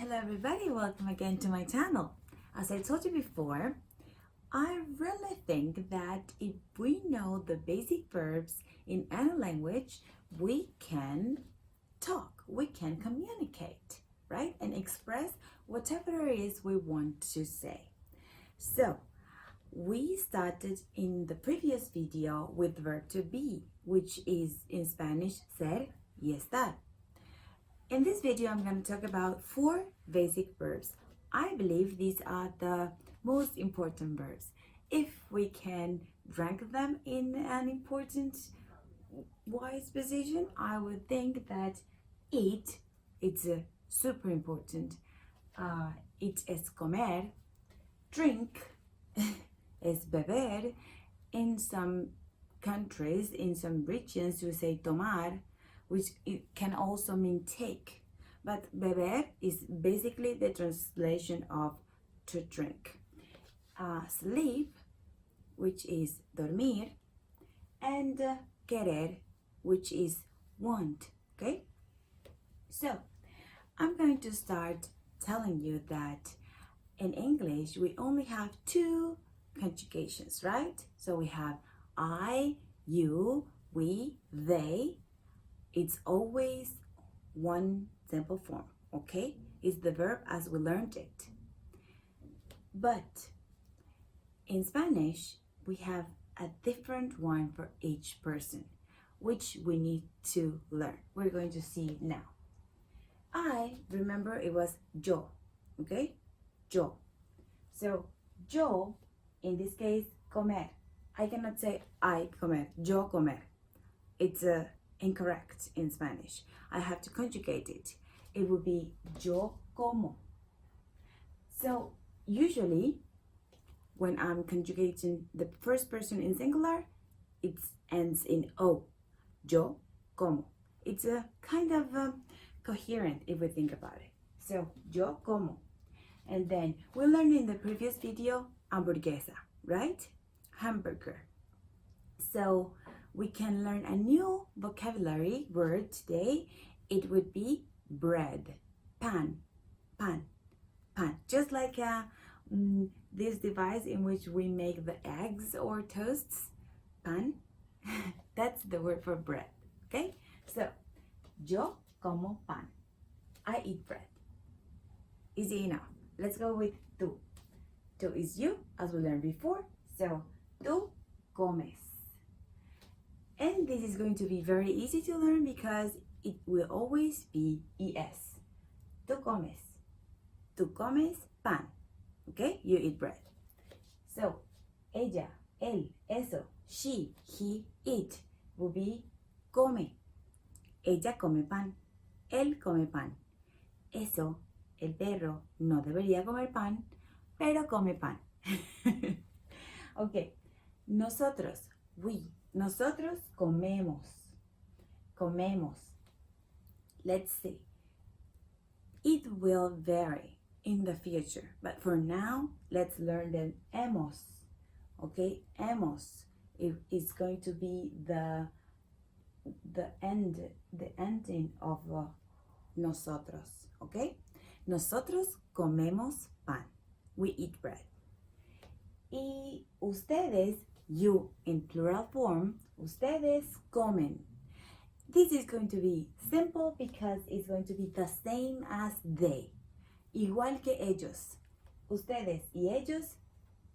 Hello everybody, welcome again to my channel. As I told you before, I really think that if we know the basic verbs in any language, we can talk, we can communicate, right? And express whatever it is we want to say. So, we started in the previous video with verb to be, which is in Spanish ser y estar. In this video, I'm going to talk about 4 basic verbs. I believe these are the most important verbs. If we can rank them in an important wise position, I would think that eat, it's super important. Eat es comer. Drink es beber. In some countries, in some regions, we say tomar, which it can also mean take. But beber is basically the translation of to drink. Sleep, which is dormir, and querer, which is want, okay? So, I'm going to start telling you that in English, we only have 2 conjugations, right? So we have I, you, we, they. It's always one simple form, okay? It's the verb as we learned it. But in Spanish, we have a different one for each person, which we need to learn. We're going to see it now. I remember it was yo, okay? Yo. So yo, in this case, comer. I cannot say I comer, yo comer. It's incorrect in Spanish. I have to conjugate it. It would be yo como. So usually when I'm conjugating the first person in singular, it ends in O. Yo como. It's a kind of coherent if we think about it. So yo como. And then we learned in the previous video hamburguesa, right? Hamburger. So we can learn a new vocabulary word today. It would be bread, pan, pan, pan. Just like this device in which we make the eggs or toasts, pan. That's the word for bread, okay? So, yo como pan. I eat bread. Easy enough. Let's go with tú. Tú is you, as we learned before. So, tú comes. And this is going to be very easy to learn because it will always be es. Tú comes. Tú comes pan. Okay? You eat bread. So, ella, él, eso, she, he, it will be come. Ella come pan. Él come pan. Eso, el perro, no debería comer pan, pero come pan. Okay. Nosotros, we. Nosotros comemos. Comemos. Let's see. It will vary in the future, but for now, let's learn the hemos. Okay, hemos. It's going to be the ending of nosotros. Okay, nosotros comemos pan. We eat bread. Y ustedes, you in plural form, ustedes comen. This is going to be simple because it's going to be the same as they. Igual que ellos. Ustedes y ellos,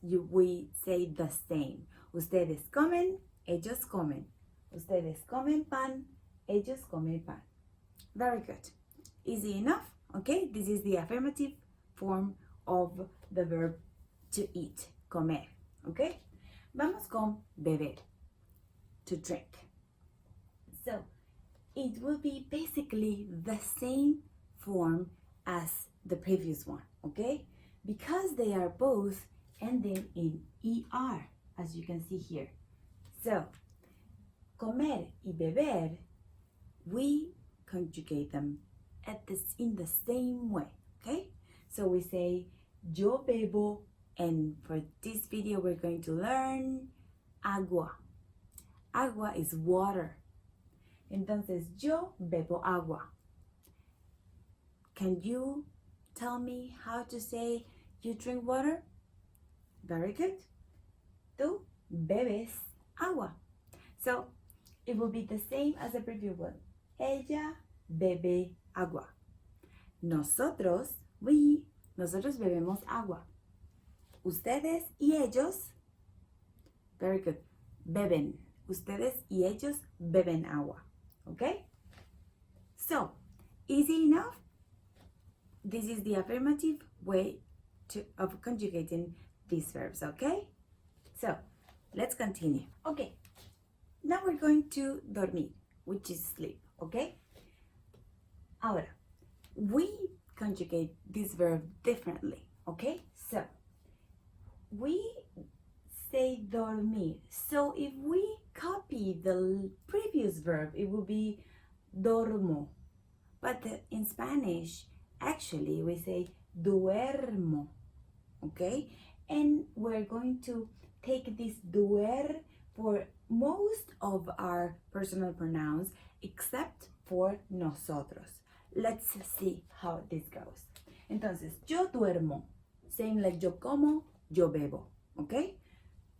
we say the same. Ustedes comen, ellos comen. Ustedes comen pan, ellos comen pan. Very good. Easy enough, okay? This is the affirmative form of the verb to eat, comer, okay? Vamos con beber, to drink. So, it will be basically the same form as the previous one, okay? Because they are both ending in ER, as you can see here. So, comer y beber, we conjugate them in the same way, okay? So we say, yo bebo. And for this video, we're going to learn agua. Agua is water. Entonces, yo bebo agua. Can you tell me how to say you drink water? Very good. Tú bebes agua. So it will be the same as the previous one. Ella bebe agua. Nosotros bebemos agua. Ustedes y ellos, very good, beben. Ustedes y ellos beben agua. Okay? So, easy enough? This is the affirmative way of conjugating these verbs, okay? So, let's continue. Okay, now we're going to dormir, which is sleep, okay? Ahora, we conjugate this verb differently, okay? So, we say dormir. So, if we copy the previous verb, it will be dormo. But in Spanish, actually, we say duermo, okay? And we're going to take this duer for most of our personal pronouns, except for nosotros. Let's see how this goes. Entonces, yo duermo, same like yo como, yo bebo, okay?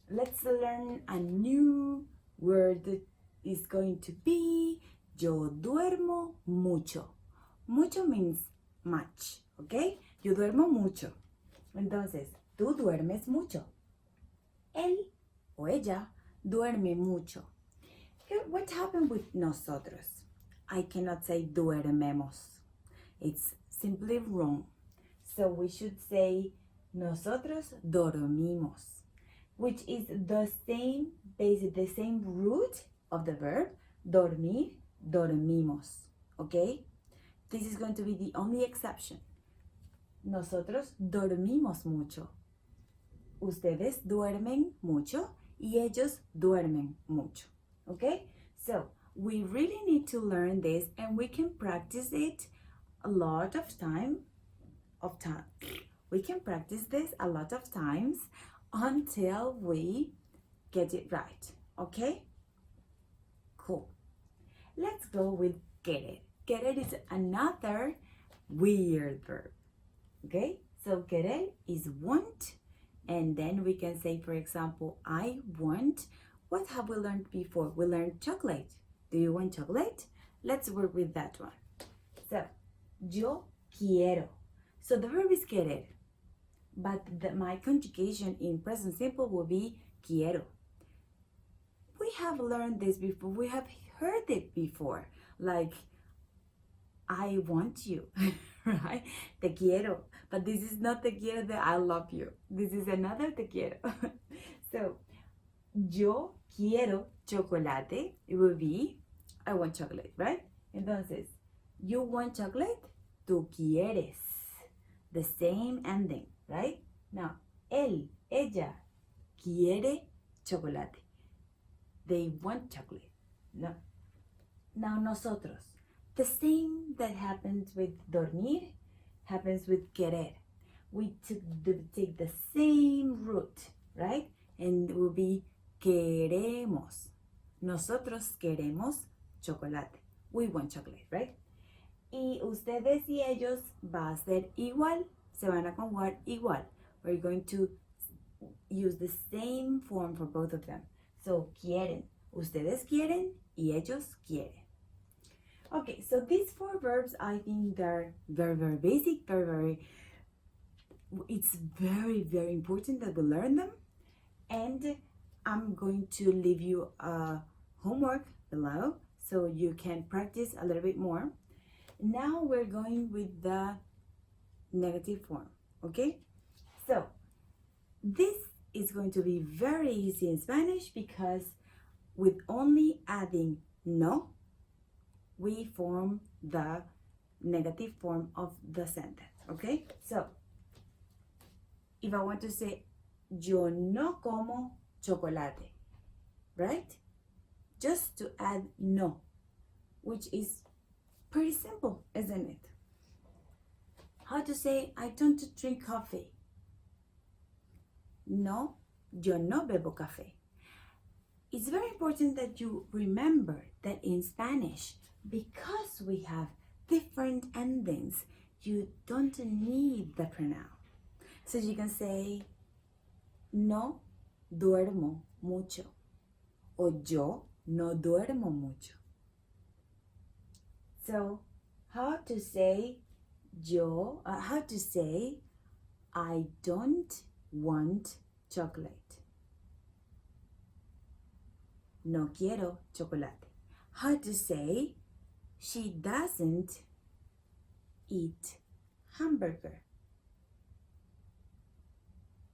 Let's learn a new word that is going to be yo duermo mucho. Mucho means much, okay? Yo duermo mucho. Entonces, tú duermes mucho. Él o ella duerme mucho. Here, what happened with nosotros? I cannot say duermemos. It's simply wrong. So we should say nosotros dormimos, which is the same, basically the same root of the verb, dormir, dormimos, okay? This is going to be the only exception. Nosotros dormimos mucho. Ustedes duermen mucho y ellos duermen mucho, okay? So, we really need to learn this and we can practice it a lot of time. We can practice this a lot of times until we get it right, okay? Cool. Let's go with querer. Querer is another weird verb, okay? So querer is want, and then we can say, for example, I want. What have we learned before? We learned chocolate. Do you want chocolate? Let's work with that one. So, yo quiero. So the verb is querer, but my conjugation in present simple will be quiero. We have learned this before. We have heard it before. Like, I want you, right? Te quiero. But this is not te quiero that I love you. This is another te quiero. So, yo quiero chocolate. It will be, I want chocolate, right? Entonces, you want chocolate? Tú quieres. The same ending, right? Now, él, ella, quiere chocolate. They want chocolate. No. Now, nosotros. The same that happens with dormir happens with querer. We take the same root, right? And it will be queremos. Nosotros queremos chocolate. We want chocolate, right? Y ustedes y ellos va a ser igual. Se van a conjugar igual. We're going to use the same form for both of them. So, quieren. Ustedes quieren y ellos quieren. Okay, so these four verbs, I think they're very, very basic, it's very, very important that we learn them. And I'm going to leave you a homework below so you can practice a little bit more. Now we're going with the negative form, okay? So this is going to be very easy in Spanish because with only adding no, we form the negative form of the sentence, okay? So if I want to say, yo no como chocolate, right? Just to add no, which is pretty simple, isn't it? How to say, I don't drink coffee. No, yo no bebo café. It's very important that you remember that in Spanish, because we have different endings, you don't need the pronoun. So you can say, no duermo mucho, or yo no duermo mucho. So how to say I don't want chocolate. No quiero chocolate. How to say she doesn't eat hamburger.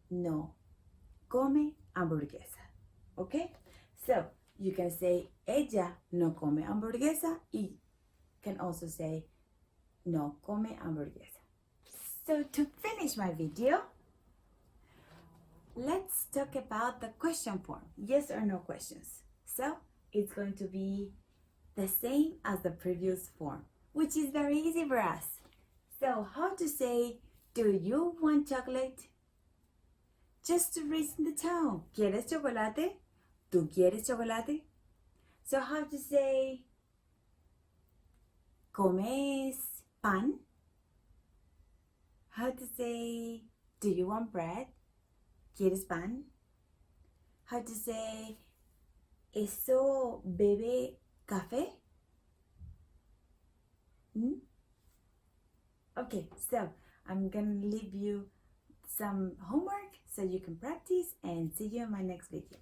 No come hamburguesa. Okay? So you can say ella no come hamburguesa. Y can also say no come hamburguesa. So to finish my video, let's talk about the question form. Yes or no questions. So it's going to be the same as the previous form, which is very easy for us. So how to say, do you want chocolate? Just to raise the tone. ¿Quieres chocolate? ¿Tú quieres chocolate? So how to say, ¿comes pan? How to say, do you want bread? ¿Quieres pan? How to say, ¿eso bebe café? Okay, so I'm gonna leave you some homework so you can practice, and see you in my next video.